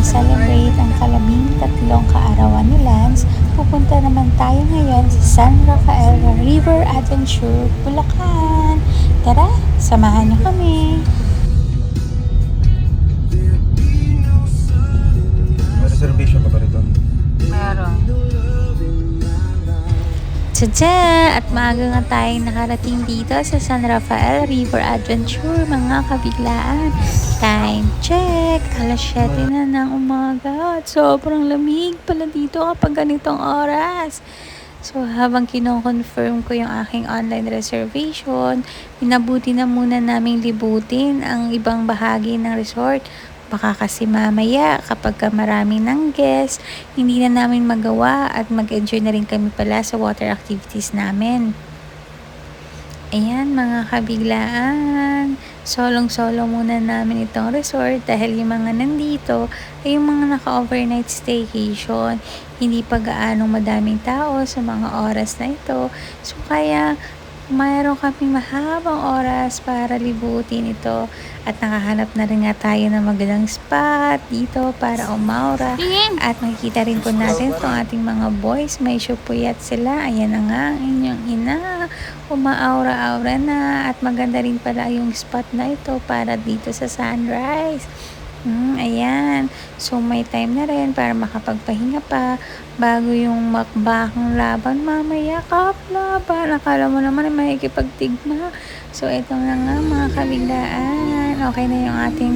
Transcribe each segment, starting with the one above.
celebrate ang kalabing tatlong kaarawan ni Lance, pupunta naman tayo ngayon sa San Rafael River Adventure, Bulacan. Tara, samahan niyo kami. May reservation ka ba rito? Meron. Tadya! At maaga nga tayong nakarating dito sa San Rafael River Adventure, mga kabiglaan. Time check! Alas 7 na ng umaga at sobrang lamig pala dito kapag ganitong oras. So habang kino-confirm ko yung aking online reservation, minabuti na muna naming libutin ang ibang bahagi ng resort. Baka kasi mamaya kapag marami ng guests, hindi na namin magawa at mag-enjoy na rin kami pala sa water activities namin. Ayan mga kabiglaan, solong-solo muna namin itong resort dahil yung mga nandito ay yung mga naka-overnight staycation. Hindi pa gaanong madaming tao sa mga oras na ito. So kaya mayroon kaming mahabang oras para libutin ito at nakahanap na rin nga tayo ng magandang spot dito para umaura at makikita rin po natin itong ating mga boys, may supuyat sila. Ayan na nga ang inyong ina, umaaura-aura na at maganda rin pala yung spot na ito para dito sa sunrise. Ayan. So, may time na rin para makapagpahinga pa bago yung makbakang laban. Mamaya, laban. Akala mo naman ay makikipagtigma. So, ito na nga mga kabiglaan. Okay na yung ating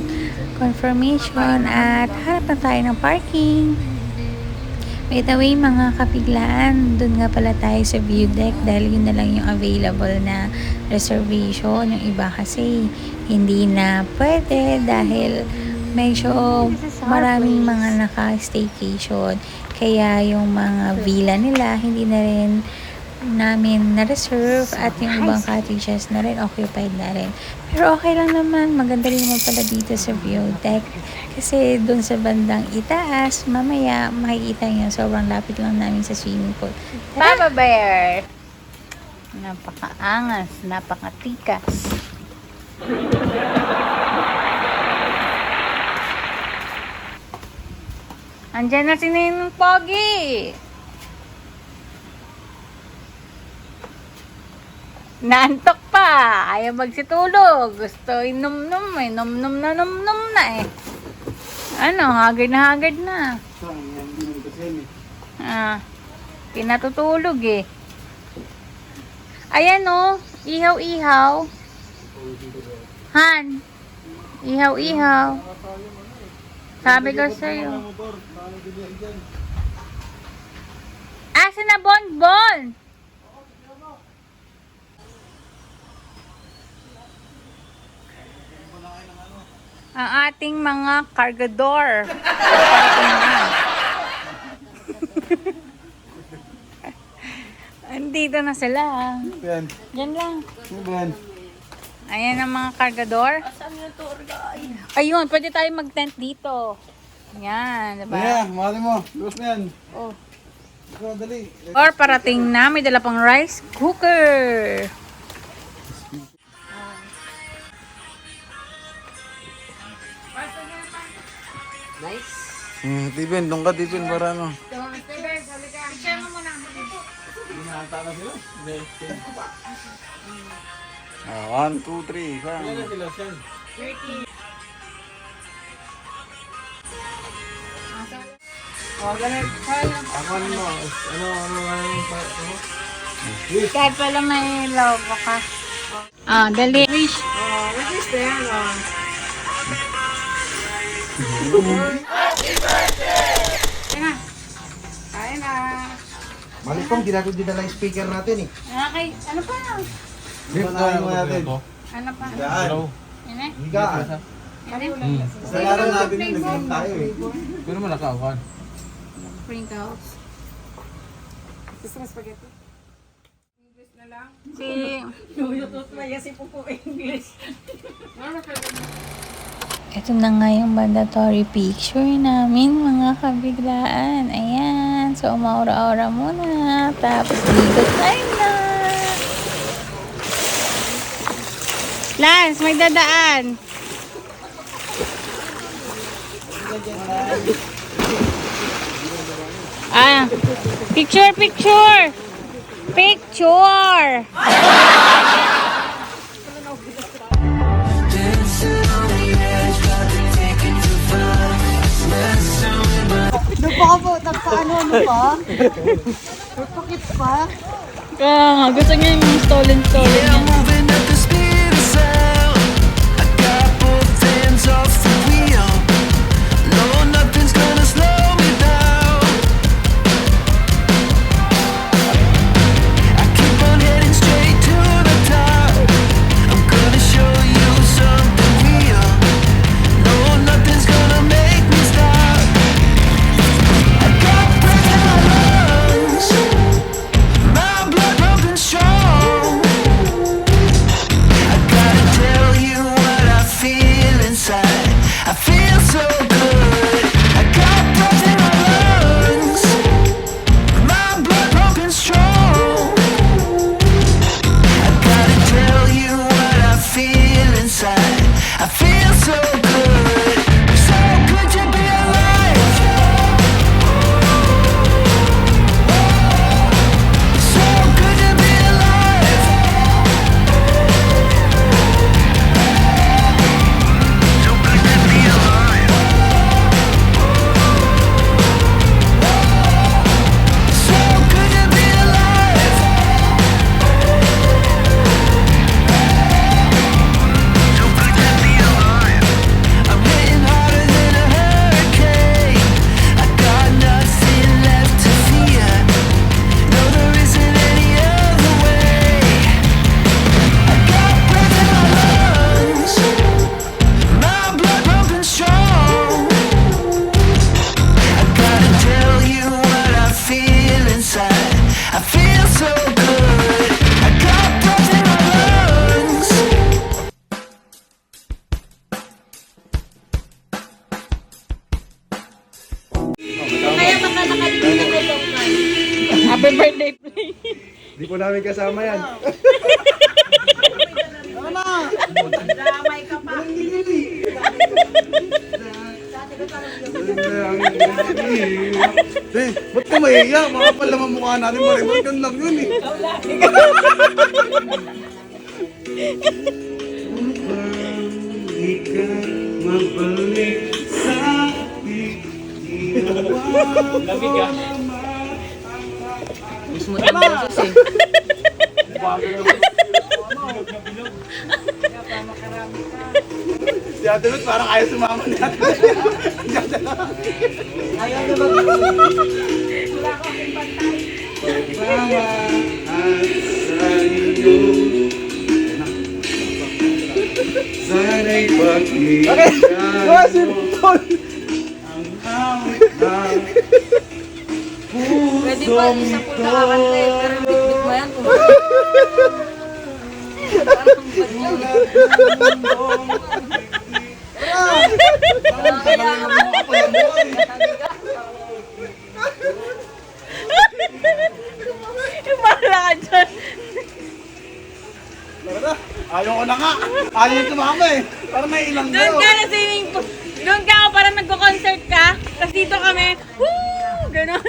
confirmation at hanap na tayo ng parking. By the way, mga kabiglaan, dun nga pala tayo sa view deck dahil yun na lang yung available na reservation. Yung iba kasi hindi na pwede dahil medyo maraming mga naka-staycation. Kaya yung mga villa nila, hindi na rin namin na-reserve at yung ibang cottages na rin, occupied na rin. Pero okay lang naman, maganda rin naman pala dito sa view deck. Kasi dun sa bandang itaas, mamaya makikita nyo, sobrang lapit lang namin sa swimming pool. Papa Bear! Napakaangas, napakatikas. Andiyan na si Ninong Pogi. Naantok pa. Ayaw magsitulog. Gusto inom-nom eh. Nom-nom na eh. Ano, haggard na. Pinatutulog eh. Ayan oh. Ihaw-ihaw. Han. Ihaw-ihaw. Sabi ko sa'yo. Asa na bonbon? Ang ating mga cargador. Andito na sila. Ben. Diyan lang. Ben. Ayan ang mga cargador. Ayun, pwede tayo mag-tent dito. Yan, diba? Yeah, mahali mo. Luwas na yan. Oh. Dali. Or parating na, may dala pang rice cooker. Nice. Tiben, doon ka Tiben para ano. Steven, sabi ka. Share mo muna. Hinahanta na sila? 1, 2, 3. Saan? 30. Ako mo. Kahit pala may lobo ka. Dali. Wish. Wish na yan, Happy birthday! Kain na. Mali pong, ginagawa din na speaker natin eh. Okay, ano pa? Panahin mo natin. Ano pa? Higaan. Yan eh. Higaan. Kasalaran natin yung nag-game tayo eh. Pero malakawan. Sprinkles. Gusto mo spaghetti? English na lang. Si... Mayasi po po English. Ito na nga yung mandatory picture namin, mga kabiglaan. Ayan. So, umaura-aura muna. Tapos, dito tayo na. Lance, may dadaan. Ah, picture, picture! Picture! Nagpa-ano pa? Nagpakit pa? Kaya nga, gusto niya yung stolen-stolen niya. Moving at the speed of sound. I got both hands off the wheel. No, nothing's gonna slow me down. I keep on heading straight to the top. I'm gonna show you something real. No, nothing's gonna make me stop. I got breath in my lungs. My blood pumping strong. I gotta tell you what I feel inside. I feel so good. I got breath in my lungs. My blood pumping strong. I gotta tell you what I feel inside. I feel so good. So good to be alive. So good to be alive. So good to be alive. So good to be alive. So good to be alive. I'm hitting harder than a hurricane. I got nothing left to fear. No, there isn't any other way. I got breath in my lungs. My blood pumping strong. I gotta tell you what I feel inside. I feel so good. I got breath in my lungs. Happy birthday, play. Hindi po namin kasama yan. Damay ka pa. Ba't ka mahiya? Makapal naman mukha natin. Maribot yun lang yun eh. Mabalik sa akin. Lamig ah. Si Ate Ruth parang ayaw sumama ni Ate Ruth. Ayaw na mag- Sama at sa iyo. Sana'y pag-iyan mo ang awit ng Pwede ba isa po nakakanta eh, pero bitbit mo yan kung Bahala ka dyan. Ayaw ko na nga. Ayaw sumama eh. Parang may ilang Doon ka na swimming pool. Doon ka parang nagko-concert ka. Tapos dito kami, woo! Ganon.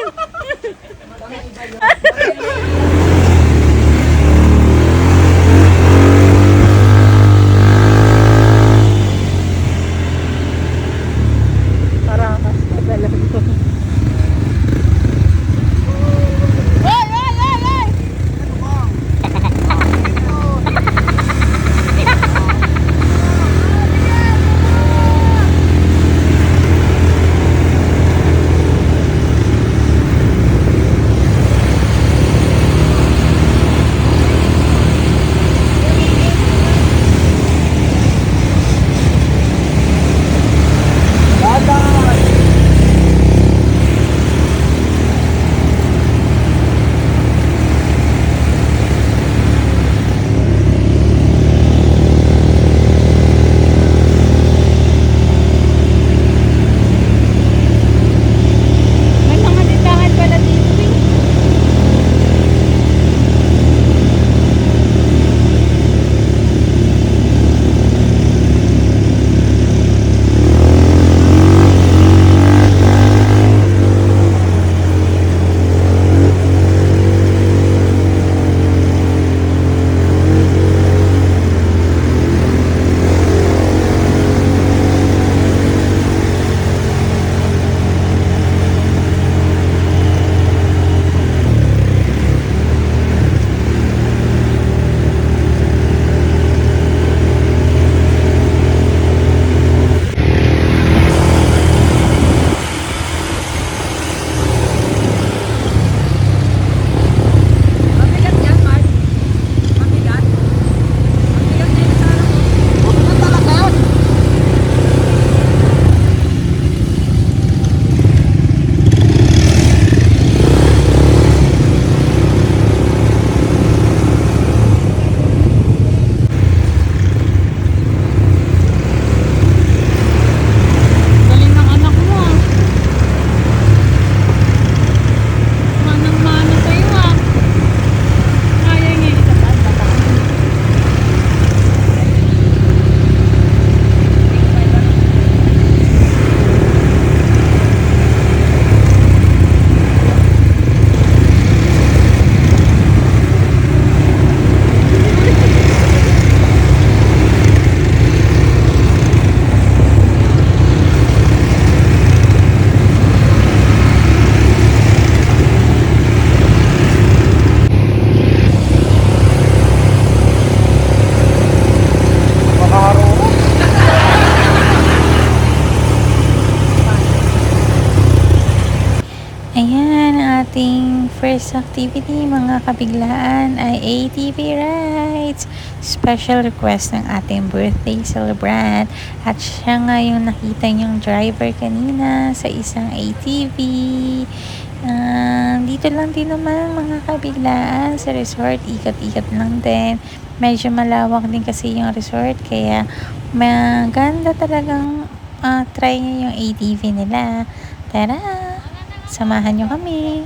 Next activity mga kabiglaan ay ATV rides. Special request ng ating birthday celebrant. At siya nga yung nakita niyong driver kanina sa isang ATV. Dito lang din naman mga kabiglaan sa resort. Ikot-ikot lang din. Medyo malawak din kasi yung resort. Kaya maganda talagang try niyo yung ATV nila. Tara! Samahan niyo kami!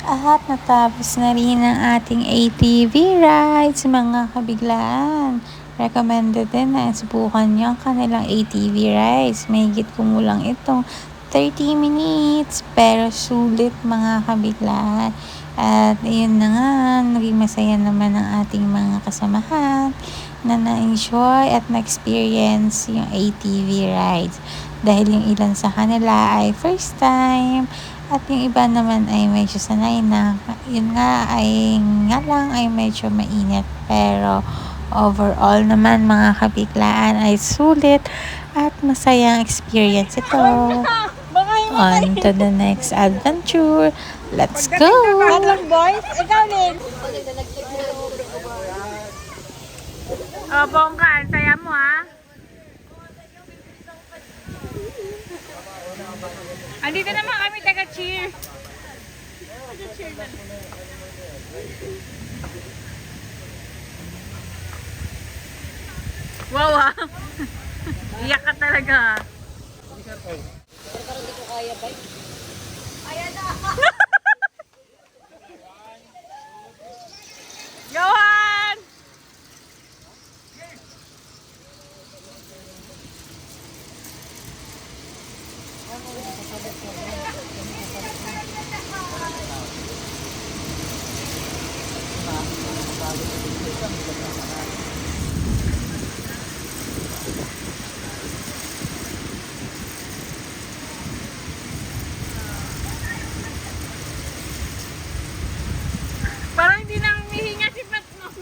At natapos na rin ang ating ATV rides, mga kabiglaan. Recommended din na subukan nyo ang kanilang ATV rides. Mahigit kumulang itong 30 minutes, pero sulit mga kabiglaan. At ayun na nga, naging masaya naman ang ating mga kasamahan na na-enjoy at na-experience yung ATV rides. Dahil yung ilan sa kanila ay first time, at yung iba naman ay medyo sanay na. Yun nga lang ay medyo mainit. Pero overall naman mga kabiglaan ay sulit at masayang experience ito. On to the next adventure. Let's go! Boys, ikaw din. Bongga, saya mo ha. Andito naman kami taga-cheer. Wow ha. Iyak ka talaga. Johan! Parang hindi nang hihinga si Patno.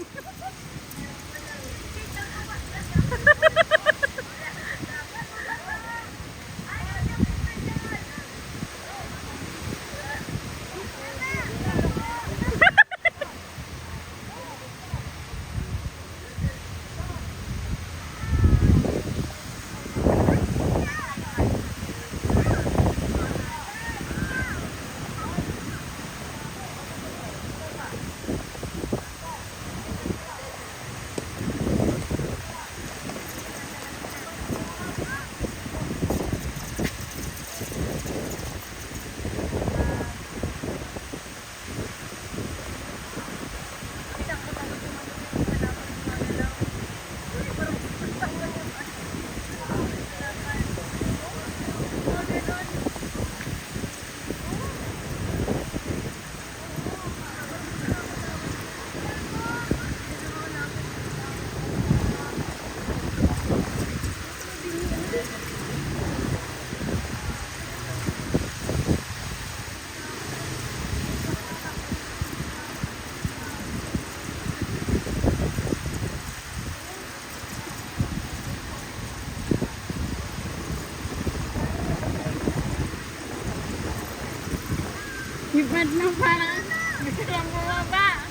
Si Patno parang gusto lang bumaba.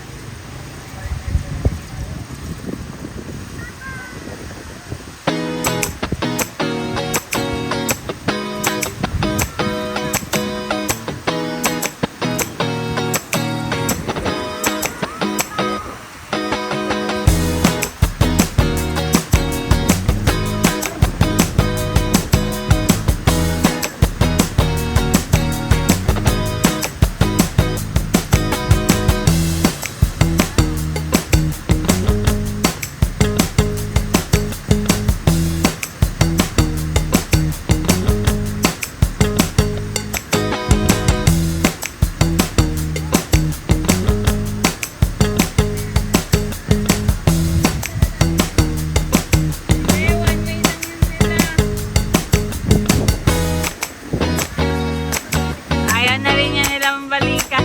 Ayaw na rin niya nilang balikan.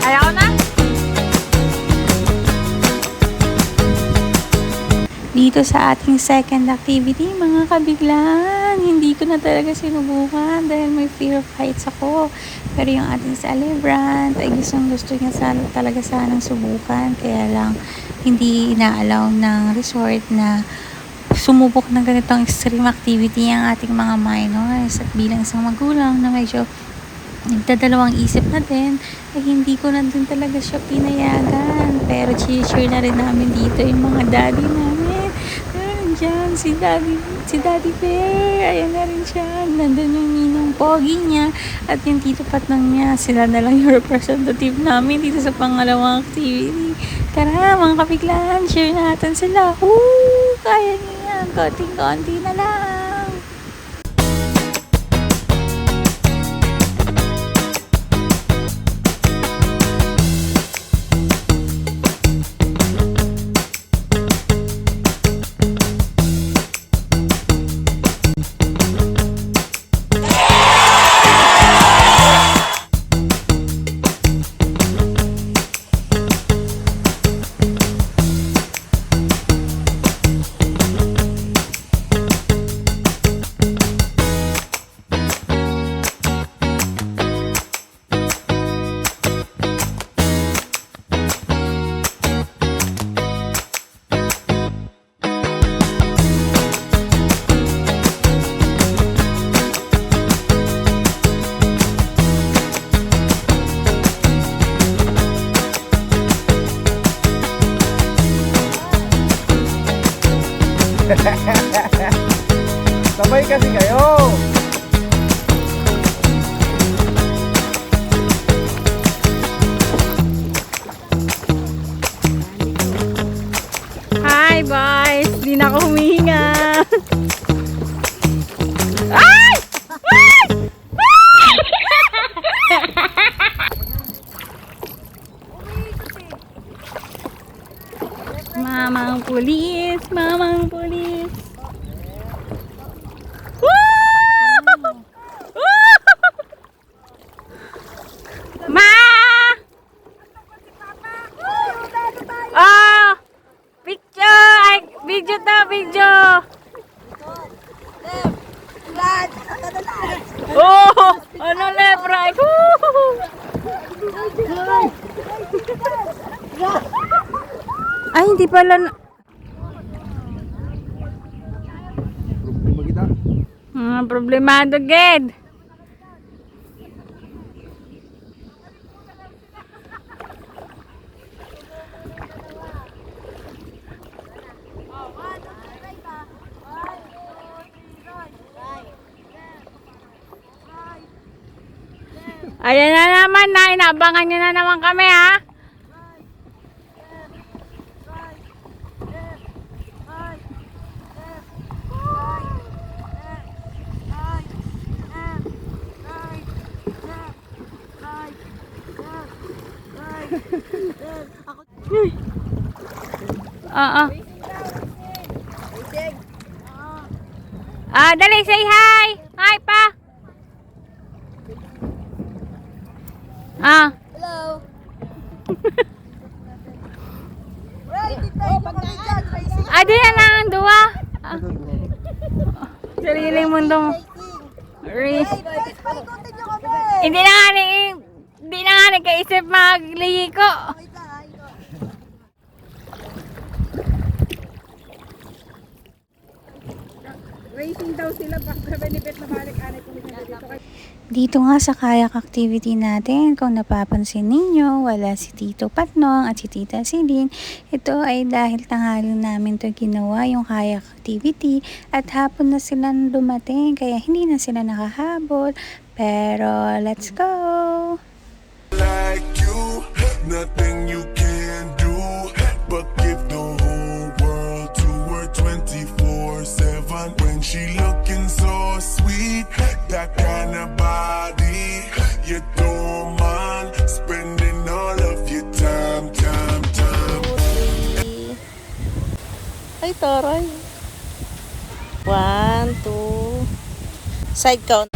Ayaw na? Dito sa ating second activity, mga kabiglaan, hindi ko na talaga sinubukan dahil may fear of heights ako. Pero yung ating celebrant ay gusto niya talaga sanang subukan. Kaya lang hindi inaalaw ng resort na sumubok ng ganitong extreme activity ang ating mga minors. At bilang isang magulang na medyo nagdadalawang isip na din, ay hindi ko na din talaga siya pinayagan. Pero cheer na rin namin dito yung mga daddy namin. dyan, si Daddy Bear. Ayan na rin siya. Nandun yung ninong pogi niya at yung tito Patnang niya. Sila na lang yung representative namin dito sa pangalawang activity. Tara, mga kabiglaan, share natin sila. Woo! Kaya niya. Konting-konti na lang. Sabay kasi kayo. Hi, boys! Di na ako humihinga. Ay! Mamang pulis! Mamang pulis! Ma! Oh! Picture! Ay, video to, video! Oh! Ano lepra? Ay, hindi pala na... Problema kita. Problemado, Ged. Ayan na naman na, inaabangan nyo na naman kami ha. Oo. Dali, say hi. Hi pa. Hello. Di na lang ang duwa. Sariling mundo mo. Hindi na nga nagkaisip magliiko. Racing daw sila para benefit na balik anay kung dito. Dito nga sa kayak activity natin, kung napapansin ninyo, wala si Tito Patnong at si Tita Celine. Ito ay dahil tanghali namin to ginawa yung kayak activity at hapon na sila dumating kaya hindi na sila nakahabol. Pero let's go! Like you, nothing you can do but give the whole world to her 24/7. When she looking so sweet, that kind of body, you don't mind spending all of your time. Ay, taray. 1, 2. Side count.